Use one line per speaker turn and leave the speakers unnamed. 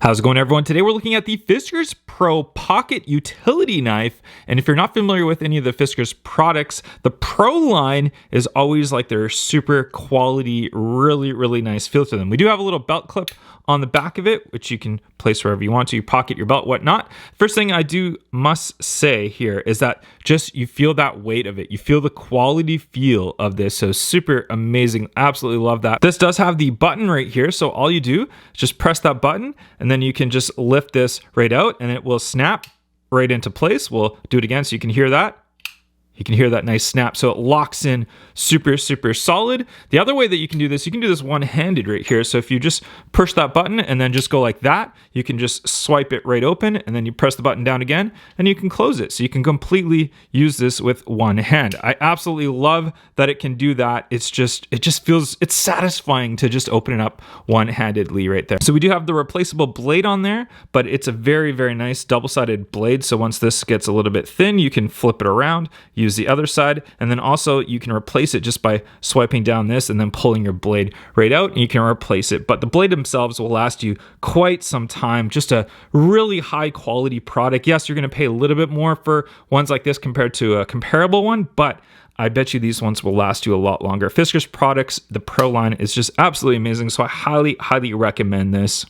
How's it going, everyone? Today we're looking at the Fiskars Pro Pocket Utility Knife. And if you're not familiar with any of the Fiskars products, the Pro line is always like their super quality, really nice feel to them. We do have a little belt clip on the back of it, which you can place wherever you want to, your pocket, your belt, whatnot. First thing I must say here is that just you feel that weight of it. You feel the quality feel of this. So super amazing. Absolutely love that. This does have the button right here. So all you do is just press that button and then you can just lift this right out and it will snap right into place. We'll do it again so you can hear that. You can hear that nice snap. So it locks in super solid. The other way that you can do this one-handed right here. So if you just push that button and then just go like that, you can just swipe it right open and then you press the button down again and you can close it. So you can completely use this with one hand. I absolutely love that it can do that. It just feels, it's satisfying to just open it up one-handedly right there. So we do have the replaceable blade on there, but it's a very nice double-sided blade. So once this gets a little bit thin, you can flip it around, use the other side, and then also you can replace it just by swiping down this and then pulling your blade right out and you can replace it. But the blade themselves will last you quite some time. Just a really high quality product. Yes, you're going to pay a little bit more for ones like this compared to a comparable one, but I bet you these ones will last you a lot longer. Fiskars products, the Pro line is just absolutely amazing. So I highly recommend this.